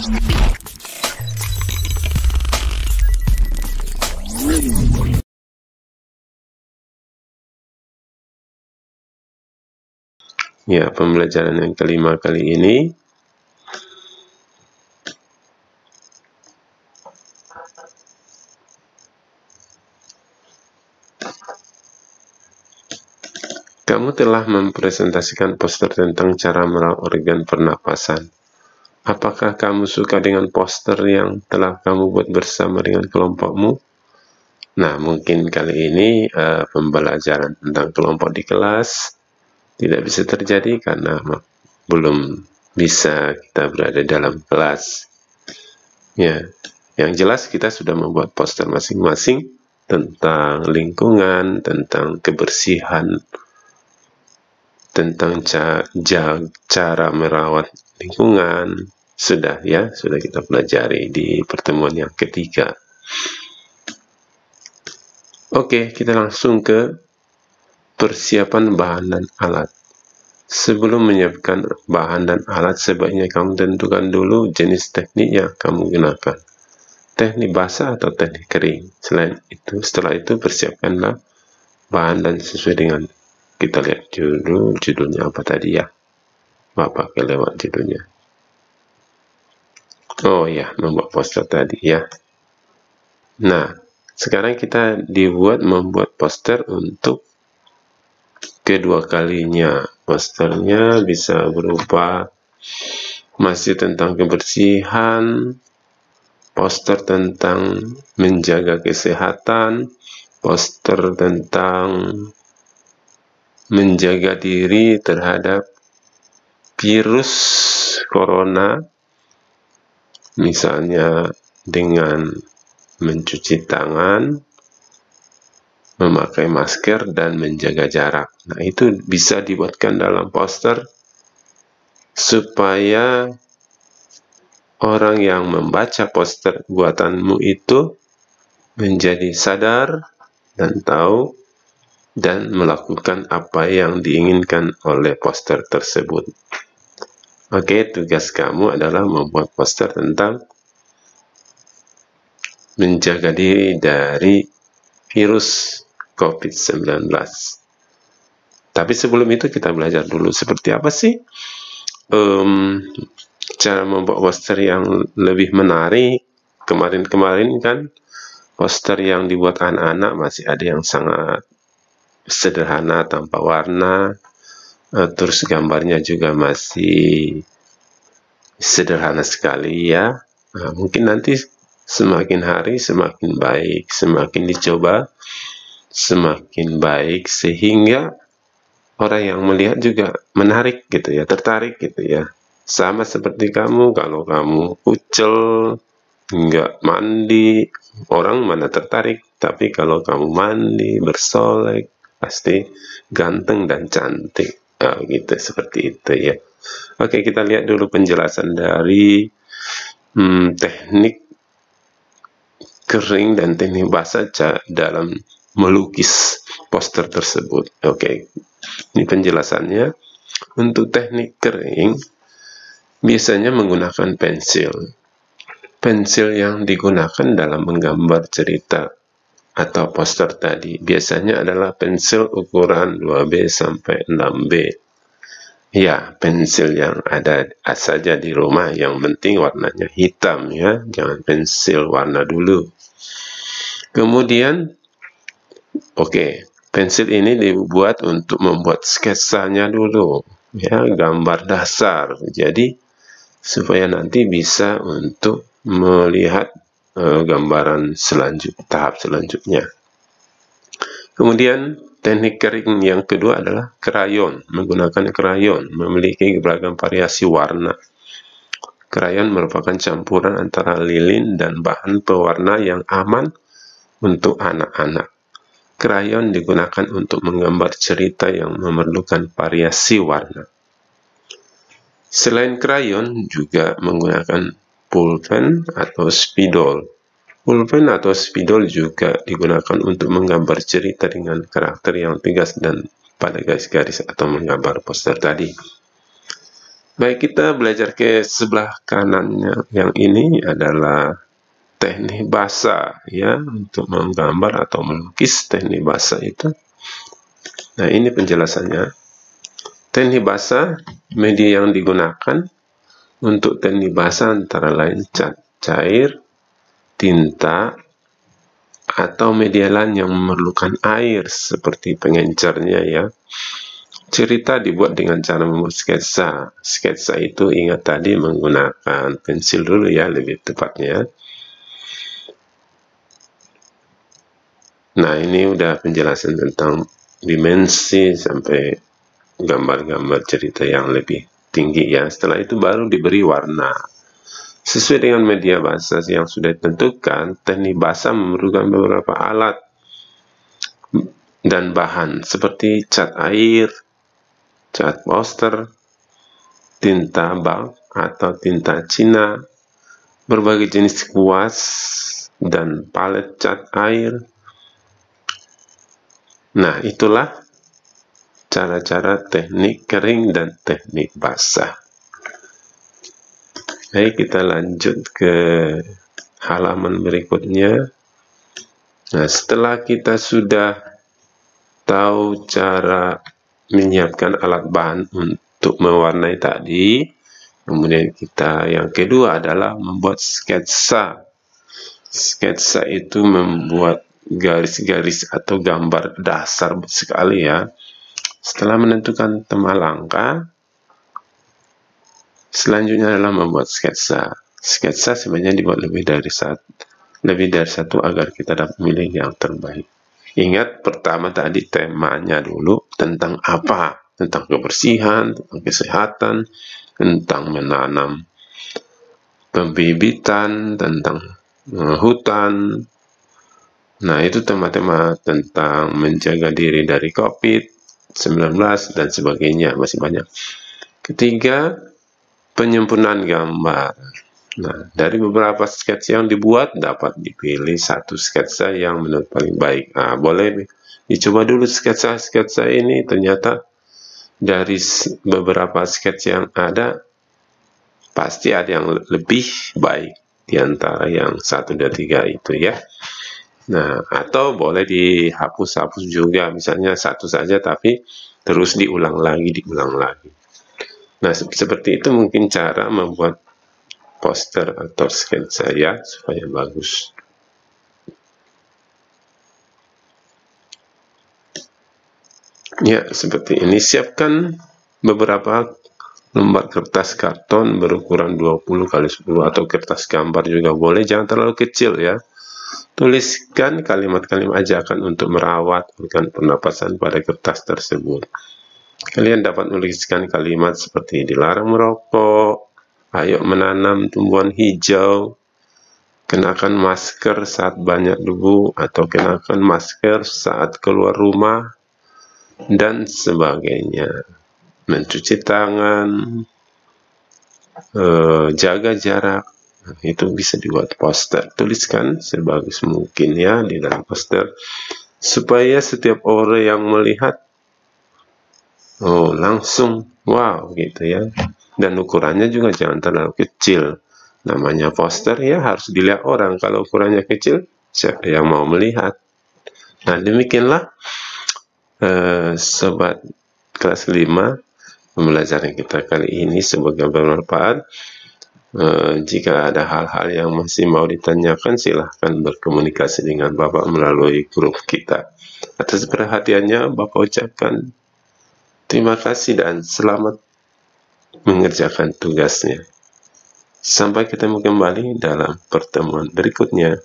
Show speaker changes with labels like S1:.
S1: Ya, pembelajaran yang kelima kali ini kamu telah mempresentasikan poster tentang cara merawat organ pernapasan. Apakah kamu suka dengan poster yang telah kamu buat bersama dengan kelompokmu? Nah, mungkin kali ini pembelajaran tentang kelompok di kelas tidak bisa terjadi karena belum bisa kita berada dalam kelas. Ya, yang jelas kita sudah membuat poster masing-masing tentang lingkungan, tentang kebersihan, tentang cara merawat lingkungan. Sudah kita pelajari di pertemuan yang ketiga. Oke, kita langsung ke persiapan bahan dan alat. Sebelum menyiapkan bahan dan alat, sebaiknya kamu tentukan dulu jenis teknik yang kamu gunakan. Teknik basah atau teknik kering. Setelah itu persiapkanlah bahan dan sesuai dengan, kita lihat dulu judulnya apa tadi ya. Bapak kelewat judulnya. Oh ya, membuat poster tadi ya. Nah, sekarang kita membuat poster untuk kedua kalinya. Posternya bisa berupa masih tentang kebersihan, poster tentang menjaga kesehatan, poster tentang menjaga diri terhadap virus corona, misalnya dengan mencuci tangan, memakai masker, dan menjaga jarak. Nah, itu bisa dibuatkan dalam poster supaya orang yang membaca poster buatanmu itu menjadi sadar dan tahu dan melakukan apa yang diinginkan oleh poster tersebut. Oke, tugas kamu adalah membuat poster tentang menjaga diri dari virus COVID-19. Tapi sebelum itu kita belajar dulu seperti apa sih cara membuat poster yang lebih menarik. Kemarin-kemarin kan poster yang dibuat anak-anak masih ada yang sangat sederhana tanpa warna, terus gambarnya juga masih sederhana sekali ya. Nah, mungkin nanti semakin hari semakin baik, semakin dicoba semakin baik, sehingga orang yang melihat juga menarik gitu ya, tertarik gitu ya. Sama seperti kamu, kalau kamu kucel, nggak mandi, orang mana tertarik. Tapi kalau kamu mandi, bersolek, pasti ganteng dan cantik. Nah, gitu, seperti itu ya. Oke, kita lihat dulu penjelasan dari teknik kering dan teknik basah dalam melukis poster tersebut. Oke, ini penjelasannya. Untuk teknik kering, biasanya menggunakan pensil. Pensil yang digunakan dalam menggambar cerita atau poster tadi biasanya adalah pensil ukuran 2B sampai 6B. Ya, pensil yang ada saja di rumah, yang penting warnanya hitam ya, jangan pensil warna dulu. Kemudian, pensil ini dibuat untuk membuat sketsanya dulu, ya, gambar dasar. Jadi, supaya nanti bisa untuk melihat gambaran tahap selanjutnya. Kemudian, teknik kering yang kedua adalah krayon. Menggunakan krayon memiliki beragam variasi warna. Krayon merupakan campuran antara lilin dan bahan pewarna yang aman untuk anak-anak. Krayon digunakan untuk menggambar cerita yang memerlukan variasi warna. Selain krayon, juga menggunakan pulpen atau spidol. Pulpen atau spidol juga digunakan untuk menggambar cerita dengan karakter yang tegas dan pada garis-garis atau menggambar poster tadi. Baik, kita belajar ke sebelah kanannya. Yang ini adalah teknik basa, ya, untuk menggambar atau melukis. Teknik basa itu. Nah, ini penjelasannya. Teknik basa, media yang digunakan untuk teknik basa antara lain cat cair, tinta, atau media lain yang memerlukan air seperti pengencernya, ya. Cerita dibuat dengan cara membuat sketsa. Sketsa itu ingat tadi menggunakan pensil dulu, ya, lebih tepatnya. Nah, ini udah penjelasan tentang dimensi sampai gambar-gambar cerita yang lebih tinggi, ya. Setelah itu baru diberi warna. Sesuai dengan media basa yang sudah ditentukan, teknik basa memerlukan beberapa alat dan bahan seperti cat air, cat poster, tinta balk atau tinta Cina, berbagai jenis kuas, dan palet cat air. Nah, itulah cara-cara teknik kering dan teknik basah. Baik, kita lanjut ke halaman berikutnya. Nah, setelah kita sudah tahu cara menyiapkan alat bahan untuk mewarnai tadi, kemudian kita yang kedua adalah membuat sketsa. Sketsa itu membuat garis-garis atau gambar dasar sekali, ya. Setelah menentukan tema langkah, selanjutnya adalah membuat sketsa. Sketsa sebenarnya dibuat lebih dari satu agar kita dapat memilih yang terbaik. Ingat, pertama tadi temanya dulu tentang apa? Tentang kebersihan, tentang kesehatan, tentang menanam pembibitan, tentang hutan. Nah, itu tema-tema tentang menjaga diri dari COVID-19 dan sebagainya, masih banyak. Ketiga, penyempurnaan gambar. Nah, dari beberapa sketsa yang dibuat, dapat dipilih satu sketsa yang menurut paling baik. Nah, boleh dicoba dulu sketsa-sketsa ini. Ternyata dari beberapa sketsa yang ada, pasti ada yang lebih baik di antara yang 1, 2, 3 itu, ya. Nah, atau boleh dihapus-hapus juga, misalnya satu saja tapi terus diulang lagi. Nah, seperti itu mungkin cara membuat poster atau sketsa, ya, supaya bagus. Ya, seperti ini. Siapkan beberapa lembar kertas karton berukuran 20 x 10 atau kertas gambar juga boleh, jangan terlalu kecil, ya. Tuliskan kalimat-kalimat ajakan untuk merawat organ pernapasan pada kertas tersebut. Kalian dapat menuliskan kalimat seperti dilarang merokok, ayo menanam tumbuhan hijau, kenakan masker saat banyak debu, atau kenakan masker saat keluar rumah, dan sebagainya. Mencuci tangan, jaga jarak. Itu bisa dibuat poster. Tuliskan sebagus mungkin, ya, di dalam poster, supaya setiap orang yang melihat langsung wow, gitu, ya. Dan ukurannya juga jangan terlalu kecil. Namanya poster, ya, harus dilihat orang. Kalau ukurannya kecil, siapa yang mau melihat? Nah, demikianlah sobat kelas 5 pembelajaran kita kali ini. Semoga bermanfaat. Jika ada hal-hal yang masih mau ditanyakan, silahkan berkomunikasi dengan Bapak melalui grup kita. Atas perhatiannya, Bapak ucapkan terima kasih dan selamat mengerjakan tugasnya. Sampai ketemu kembali dalam pertemuan berikutnya.